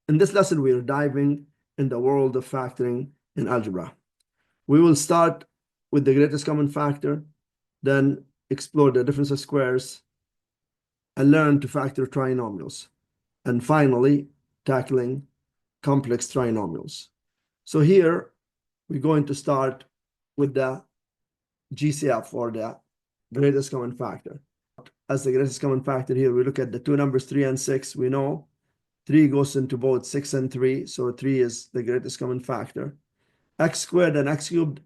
In this lesson, we are diving in the world of factoring in algebra. We will start with the greatest common factor, then explore the difference of squares, and learn to factor trinomials, and finally, tackling complex trinomials. So here, we're going to start with the GCF, or the greatest common factor. As the greatest common factor here, we look at the two numbers 3 and 6. We know 3 goes into both 6 and 3, so 3 is the greatest common factor. X squared and x cubed.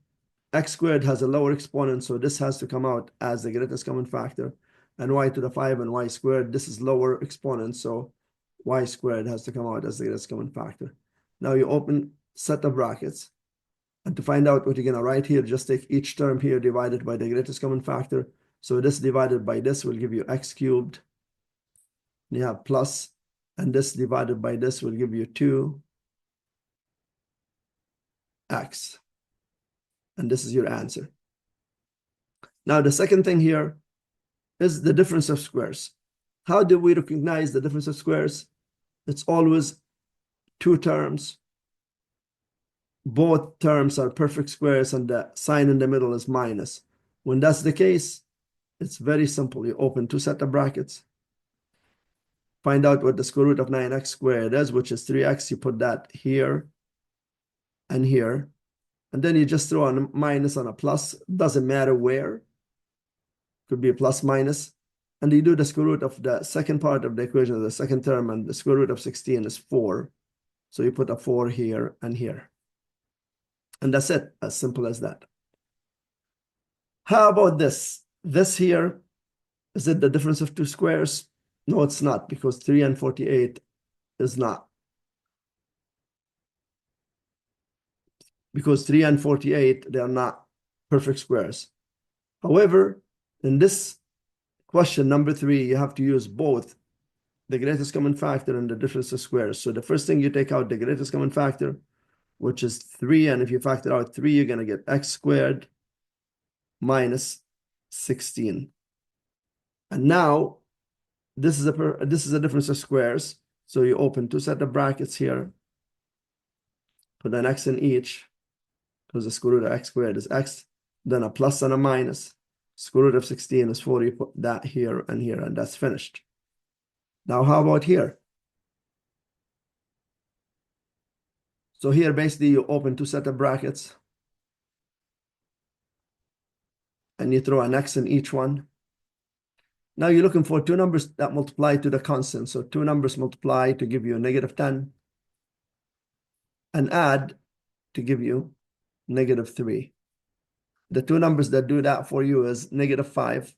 X squared has a lower exponent, so this has to come out as the greatest common factor. And y to the 5 and y squared, this is lower exponent, so y squared has to come out as the greatest common factor. Now you open set of brackets, and to find out what you're going to write here, just take each term here divided by the greatest common factor. So this divided by this will give you x cubed. You have plus, and this divided by this will give you 2x. And this is your answer. Now, the second thing here is the difference of squares. How do we recognize the difference of squares? It's always two terms. Both terms are perfect squares, and the sign in the middle is minus. When that's the case, it's very simple. You open two set of brackets. Find out what the square root of 9x squared is, which is 3x. You put that here and here. And then you just throw a minus on a plus. Doesn't matter where. Could be a plus minus. And you do the square root of the second part of the equation of the second term, and the square root of 16 is 4. So you put a 4 here and here. And that's it. As simple as that. How about this? This here, is it the difference of two squares? No, it's not, because 3 and 48 is not. Because 3 and 48, they are not perfect squares. However, in this question, number 3, you have to use both the greatest common factor and the difference of squares. So the first thing, you take out the greatest common factor, which is 3. And if you factor out 3, you're going to get x squared minus 16. And now, this is a difference of squares. So you open two set of brackets here. Put an x in each, because the square root of x squared is x. Then a plus and a minus. Square root of 16 is 4. You put that here, and that's finished. Now, how about here? So here, basically, you open two set of brackets. And you throw an x in each one. Now you're looking for two numbers that multiply to the constant. So two numbers multiply to give you a negative 10. And add to give you negative 3. The two numbers that do that for you is negative 5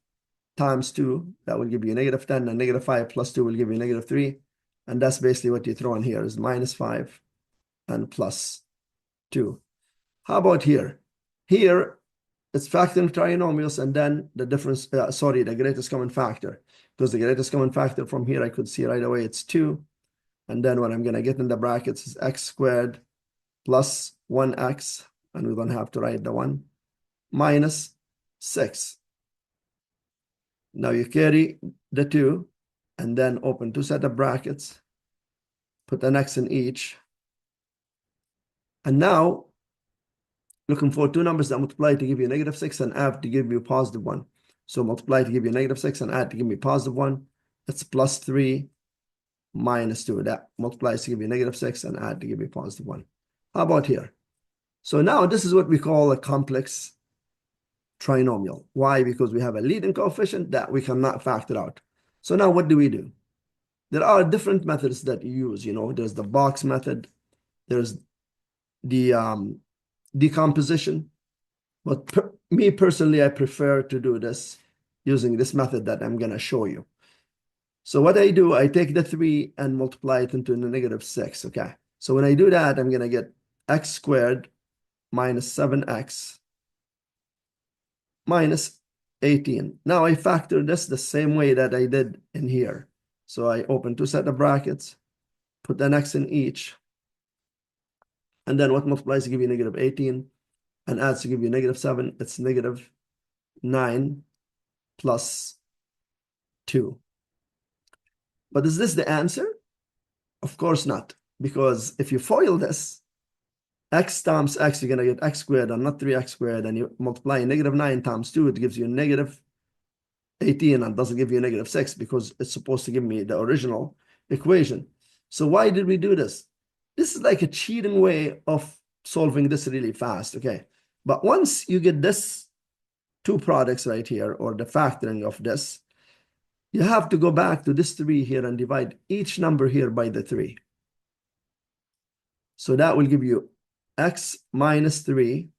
times 2. That will give you negative 10. And negative 5 plus 2 will give you negative 3. And that's basically what you throw in here is minus 5 and plus 2. How about here? Here, it's factoring trinomials, and then the difference, the greatest common factor. Because the greatest common factor from here, I could see right away, it's 2. And then what I'm going to get in the brackets is x squared plus 1x, and we don't have to write the 1, minus 6. Now you carry the 2, and then open two set of brackets, put an x in each. And now, looking for two numbers that multiply to give you negative 6 and add to give you positive 1. So multiply to give you negative 6 and add to give me positive 1. It's plus 3 minus 2. That multiplies to give you negative 6 and add to give you positive 1. How about here? So now this is what we call a complex trinomial. Why? Because we have a leading coefficient that we cannot factor out. So now what do? There are different methods that you use. There's the box method. There's the decomposition. But me personally, I prefer to do this using this method that I'm going to show you. So what I do, I take the 3 and multiply it into the negative 6, okay? So when I do that, I'm going to get x squared minus 7x minus 18. Now I factor this the same way that I did in here. So I open two set of brackets, put an x in each, and then what multiplies to give you negative 18 and adds to give you negative 7, it's negative 9 plus 2. But is this the answer? Of course not. because if you FOIL this, x times x, you're going to get x squared and not 3x squared, and you multiply -9 times 2, it gives you -18 and doesn't give you -6 because it's supposed to give me the original equation. So why did we do this? This is like a cheating way of solving this really fast, okay? But once you get this two products right here, or the factoring of this, you have to go back to this 3 here and divide each number here by the 3. So that will give you x minus 3.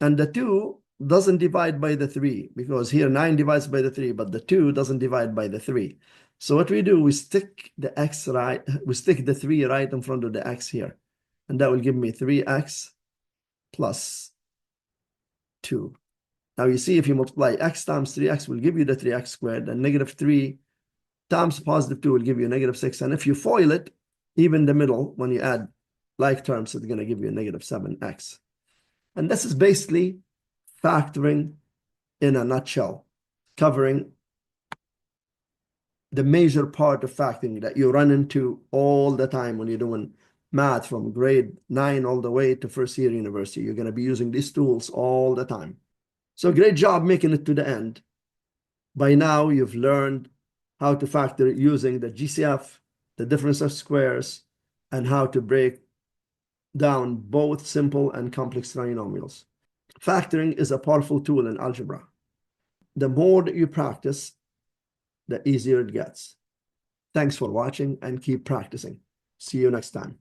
And the 2 doesn't divide by the 3 because here 9 divides by the 3, but the 2 doesn't divide by the 3. So what we do, we stick the x right, we stick the 3 right in front of the x here. And that will give me 3x plus 2. Now you see, if you multiply x times 3x will give you the 3x squared, and -3 times +2 will give you -6. And if you FOIL it, even the middle, when you add like terms, it's going to give you -7x. And this is basically factoring in a nutshell, covering the major part of factoring that you run into all the time when you're doing math from grade 9 all the way to first year university. You're going to be using these tools all the time. So great job making it to the end. By now, you've learned how to factor using the GCF, the difference of squares, and how to break down both simple and complex trinomials. Factoring is a powerful tool in algebra. The more that you practice, the easier it gets. Thanks for watching and keep practicing. See you next time.